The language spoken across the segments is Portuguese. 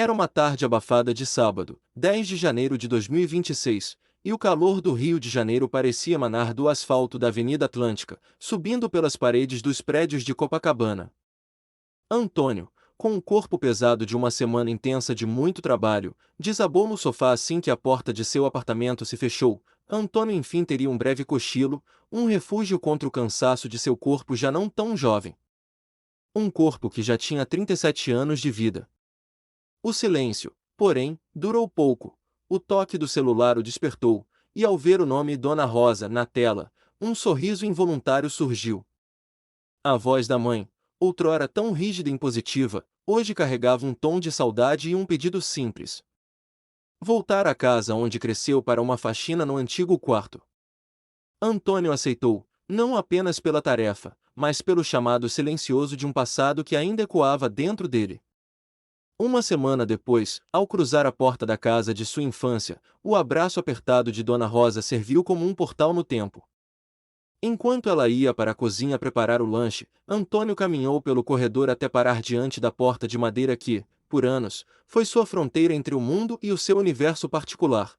Era uma tarde abafada de sábado, 10 de janeiro de 2026, e o calor do Rio de Janeiro parecia emanar do asfalto da Avenida Atlântica, subindo pelas paredes dos prédios de Copacabana. Antônio, com o corpo pesado de uma semana intensa de muito trabalho, desabou no sofá assim que a porta de seu apartamento se fechou. Antônio enfim teria um breve cochilo, um refúgio contra o cansaço de seu corpo já não tão jovem. Um corpo que já tinha 37 anos de vida. O silêncio, porém, durou pouco. O toque do celular o despertou, e ao ver o nome Dona Rosa na tela, um sorriso involuntário surgiu. A voz da mãe, outrora tão rígida e impositiva, hoje carregava um tom de saudade e um pedido simples. Voltar à casa onde cresceu para uma faxina no antigo quarto. Antônio aceitou, não apenas pela tarefa, mas pelo chamado silencioso de um passado que ainda ecoava dentro dele. Uma semana depois, ao cruzar a porta da casa de sua infância, o abraço apertado de Dona Rosa serviu como um portal no tempo. Enquanto ela ia para a cozinha preparar o lanche, Antônio caminhou pelo corredor até parar diante da porta de madeira que, por anos, foi sua fronteira entre o mundo e o seu universo particular.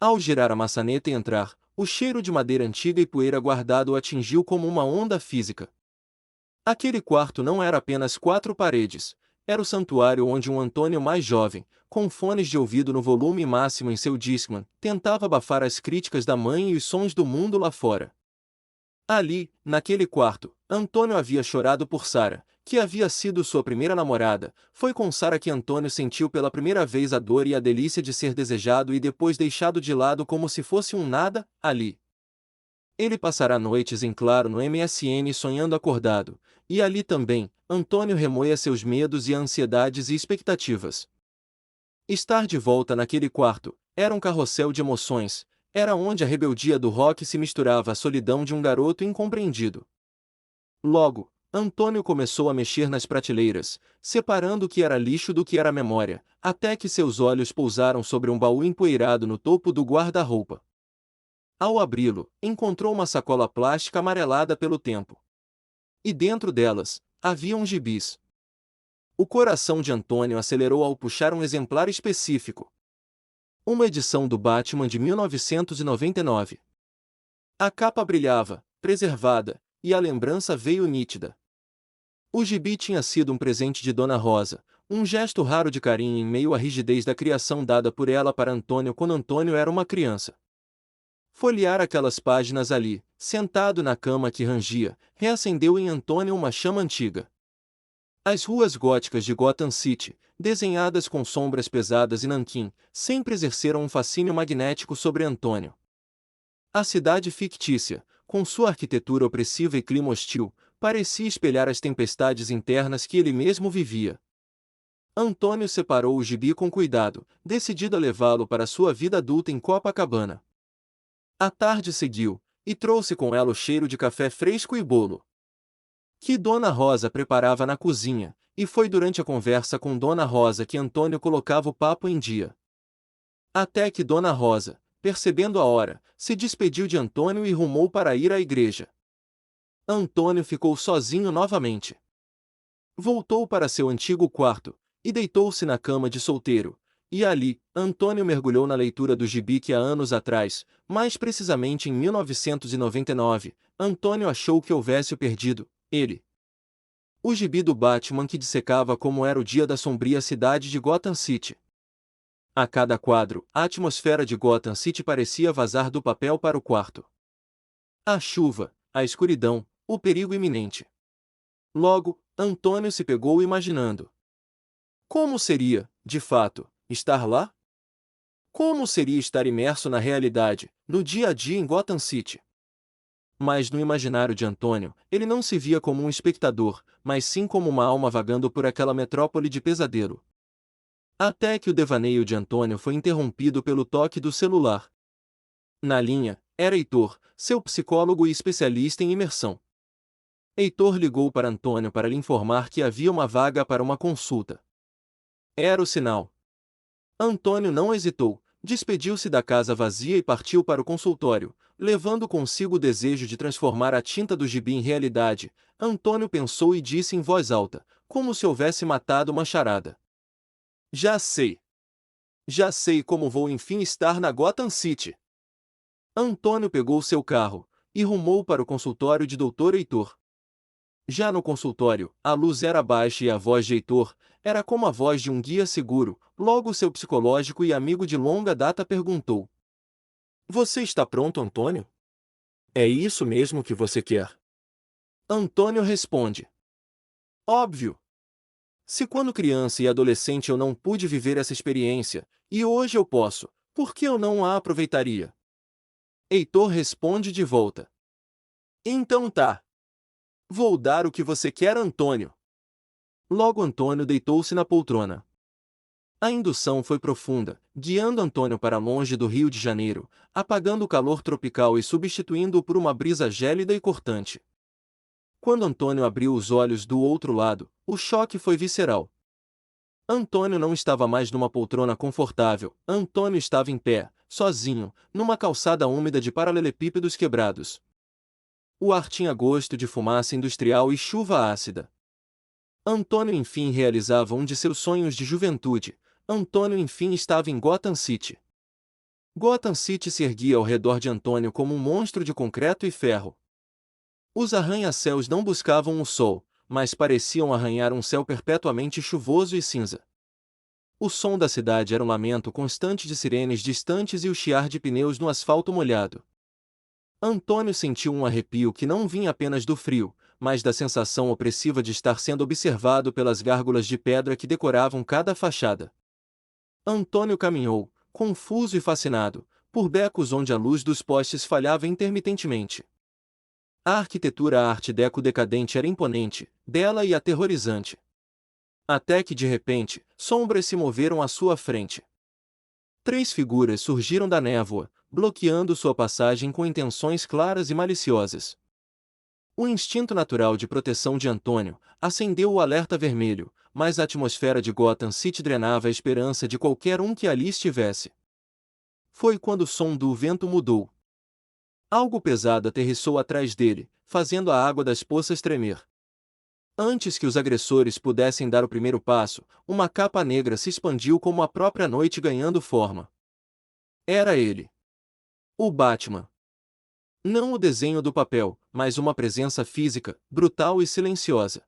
Ao girar a maçaneta e entrar, o cheiro de madeira antiga e poeira guardado o atingiu como uma onda física. Aquele quarto não era apenas quatro paredes, era o santuário onde um Antônio mais jovem, com fones de ouvido no volume máximo em seu Discman, tentava abafar as críticas da mãe e os sons do mundo lá fora. Ali, naquele quarto, Antônio havia chorado por Sara, que havia sido sua primeira namorada. Foi com Sara que Antônio sentiu pela primeira vez a dor e a delícia de ser desejado e depois deixado de lado como se fosse um nada, ali. Ele passará noites em claro no MSN sonhando acordado, e ali também, Antônio remoia seus medos e ansiedades e expectativas. Estar de volta naquele quarto era um carrossel de emoções, era onde a rebeldia do rock se misturava à solidão de um garoto incompreendido. Logo, Antônio começou a mexer nas prateleiras, separando o que era lixo do que era memória, até que seus olhos pousaram sobre um baú empoeirado no topo do guarda-roupa. Ao abri-lo, encontrou uma sacola plástica amarelada pelo tempo. E dentro delas, haviam gibis. O coração de Antônio acelerou ao puxar um exemplar específico. Uma edição do Batman de 1999. A capa brilhava, preservada, e a lembrança veio nítida. O gibi tinha sido um presente de Dona Rosa, um gesto raro de carinho em meio à rigidez da criação dada por ela para Antônio quando Antônio era uma criança. Folhear aquelas páginas ali, sentado na cama que rangia, reacendeu em Antônio uma chama antiga. As ruas góticas de Gotham City, desenhadas com sombras pesadas e nanquim, sempre exerceram um fascínio magnético sobre Antônio. A cidade fictícia, com sua arquitetura opressiva e clima hostil, parecia espelhar as tempestades internas que ele mesmo vivia. Antônio separou o gibi com cuidado, decidido a levá-lo para sua vida adulta em Copacabana. A tarde seguiu, e trouxe com ela o cheiro de café fresco e bolo que Dona Rosa preparava na cozinha, e foi durante a conversa com Dona Rosa que Antônio colocava o papo em dia. Até que Dona Rosa, percebendo a hora, se despediu de Antônio e rumou para ir à igreja. Antônio ficou sozinho novamente. Voltou para seu antigo quarto, e deitou-se na cama de solteiro, e ali, Antônio mergulhou na leitura do gibi que há anos atrás, mais precisamente em 1999, Antônio achou que houvesse o perdido, ele. O gibi do Batman que dissecava como era o dia da sombria cidade de Gotham City. A cada quadro, a atmosfera de Gotham City parecia vazar do papel para o quarto. A chuva, a escuridão, o perigo iminente. Logo, Antônio se pegou imaginando. Como seria, de fato, estar lá? Como seria estar imerso na realidade, no dia a dia em Gotham City? Mas no imaginário de Antônio, ele não se via como um espectador, mas sim como uma alma vagando por aquela metrópole de pesadelo. Até que o devaneio de Antônio foi interrompido pelo toque do celular. Na linha, era Heitor, seu psicólogo e especialista em imersão. Heitor ligou para Antônio para lhe informar que havia uma vaga para uma consulta. Era o sinal. Antônio não hesitou, despediu-se da casa vazia e partiu para o consultório, levando consigo o desejo de transformar a tinta do gibi em realidade. Antônio pensou e disse em voz alta, como se houvesse matado uma charada. Já sei. Já sei como vou enfim estar na Gotham City. Antônio pegou seu carro e rumou para o consultório de Dr. Heitor. Já no consultório, a luz era baixa e a voz de Heitor era como a voz de um guia seguro. Logo seu psicológico e amigo de longa data perguntou: Você está pronto, Antônio? É isso mesmo que você quer? Antônio responde: Óbvio. Se quando criança e adolescente eu não pude viver essa experiência, e hoje eu posso, por que eu não a aproveitaria? Heitor responde de volta: Então tá. Vou dar o que você quer, Antônio. Logo Antônio deitou-se na poltrona. A indução foi profunda, guiando Antônio para longe do Rio de Janeiro, apagando o calor tropical e substituindo-o por uma brisa gélida e cortante. Quando Antônio abriu os olhos do outro lado, o choque foi visceral. Antônio não estava mais numa poltrona confortável, Antônio estava em pé, sozinho, numa calçada úmida de paralelepípedos quebrados. O ar tinha gosto de fumaça industrial e chuva ácida. Antônio enfim realizava um de seus sonhos de juventude. Antônio enfim estava em Gotham City. Gotham City se erguia ao redor de Antônio como um monstro de concreto e ferro. Os arranha-céus não buscavam o sol, mas pareciam arranhar um céu perpetuamente chuvoso e cinza. O som da cidade era um lamento constante de sirenes distantes e o chiar de pneus no asfalto molhado. Antônio sentiu um arrepio que não vinha apenas do frio, mas da sensação opressiva de estar sendo observado pelas gárgulas de pedra que decoravam cada fachada. Antônio caminhou, confuso e fascinado, por becos onde a luz dos postes falhava intermitentemente. A arquitetura arte deco decadente era imponente, bela e aterrorizante. Até que de repente, sombras se moveram à sua frente. 3 figuras surgiram da névoa, bloqueando sua passagem com intenções claras e maliciosas. O instinto natural de proteção de Antônio acendeu o alerta vermelho, mas a atmosfera de Gotham City drenava a esperança de qualquer um que ali estivesse. Foi quando o som do vento mudou. Algo pesado aterrissou atrás dele, fazendo a água das poças tremer. Antes que os agressores pudessem dar o primeiro passo, uma capa negra se expandiu como a própria noite ganhando forma. Era ele. O Batman. Não o desenho do papel, mas uma presença física, brutal e silenciosa.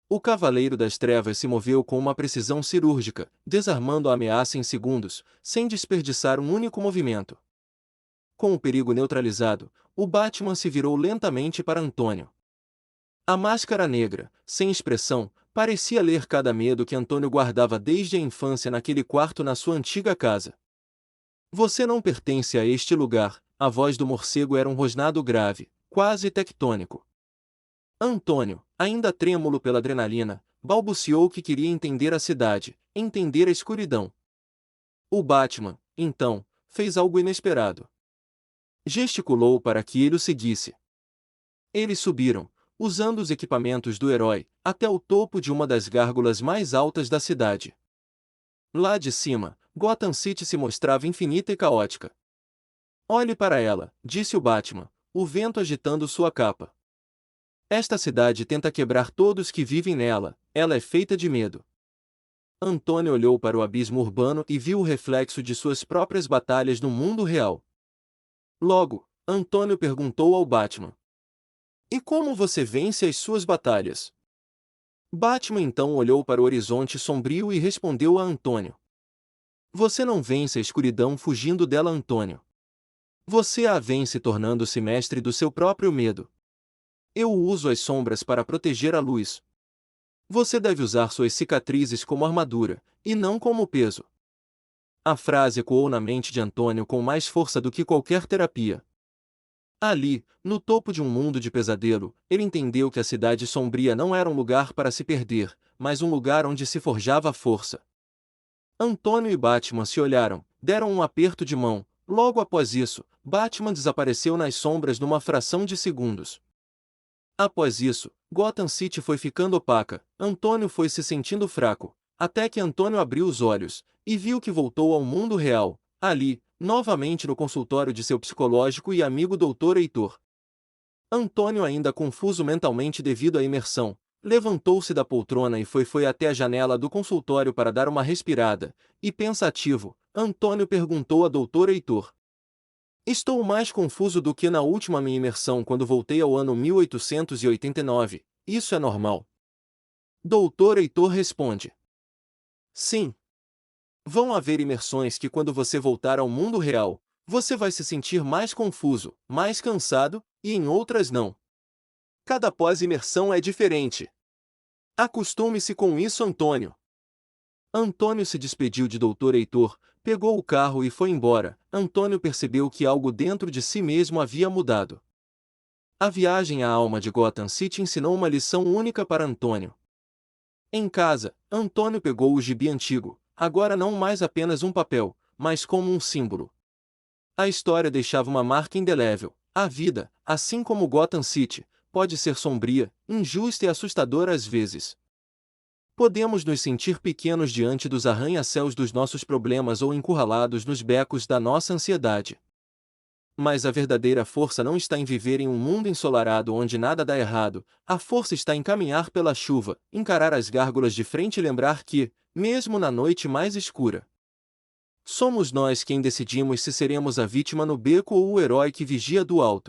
O Cavaleiro das Trevas se moveu com uma precisão cirúrgica, desarmando a ameaça em segundos, sem desperdiçar um único movimento. Com o perigo neutralizado, o Batman se virou lentamente para Antônio. A máscara negra, sem expressão, parecia ler cada medo que Antônio guardava desde a infância naquele quarto na sua antiga casa. Você não pertence a este lugar. A voz do morcego era um rosnado grave, quase tectônico. Antônio, ainda trêmulo pela adrenalina, balbuciou que queria entender a cidade, entender a escuridão. O Batman, então, fez algo inesperado. Gesticulou para que ele o seguisse. Eles subiram, usando os equipamentos do herói, até o topo de uma das gárgulas mais altas da cidade. Lá de cima, Gotham City se mostrava infinita e caótica. Olhe para ela, disse o Batman, o vento agitando sua capa. Esta cidade tenta quebrar todos que vivem nela, ela é feita de medo. Antônio olhou para o abismo urbano e viu o reflexo de suas próprias batalhas no mundo real. Logo, Antônio perguntou ao Batman: E como você vence as suas batalhas? Batman então olhou para o horizonte sombrio e respondeu a Antônio: Você não vence a escuridão fugindo dela, Antônio. Você a vence tornando-se mestre do seu próprio medo. Eu uso as sombras para proteger a luz. Você deve usar suas cicatrizes como armadura, e não como peso. A frase ecoou na mente de Antônio com mais força do que qualquer terapia. Ali, no topo de um mundo de pesadelo, ele entendeu que a cidade sombria não era um lugar para se perder, mas um lugar onde se forjava a força. Antônio e Batman se olharam, deram um aperto de mão. Logo após isso, Batman desapareceu nas sombras numa fração de segundos. Após isso, Gotham City foi ficando opaca, Antônio foi se sentindo fraco, até que Antônio abriu os olhos, e viu que voltou ao mundo real, ali, novamente no consultório de seu psicológico e amigo Dr. Heitor. Antônio ainda confuso mentalmente devido à imersão, Levantou-se da poltrona e foi até a janela do consultório para dar uma respirada, e pensativo, Antônio perguntou a Dr. Heitor. Estou mais confuso do que na última minha imersão quando voltei ao ano 1889. Isso é normal? Dr. Heitor responde. Sim. Vão haver imersões que quando você voltar ao mundo real, você vai se sentir mais confuso, mais cansado, e em outras não. Cada pós-imersão é diferente. Acostume-se com isso, Antônio. Antônio se despediu de Dr. Heitor, pegou o carro e foi embora. Antônio percebeu que algo dentro de si mesmo havia mudado. A viagem à alma de Gotham City ensinou uma lição única para Antônio. Em casa, Antônio pegou o gibi antigo, agora não mais apenas um papel, mas como um símbolo. A história deixava uma marca indelével. A vida, assim como Gotham City, pode ser sombria, injusta e assustadora às vezes. Podemos nos sentir pequenos diante dos arranha-céus dos nossos problemas ou encurralados nos becos da nossa ansiedade. Mas a verdadeira força não está em viver em um mundo ensolarado onde nada dá errado, a força está em caminhar pela chuva, encarar as gárgulas de frente e lembrar que, mesmo na noite mais escura, somos nós quem decidimos se seremos a vítima no beco ou o herói que vigia do alto.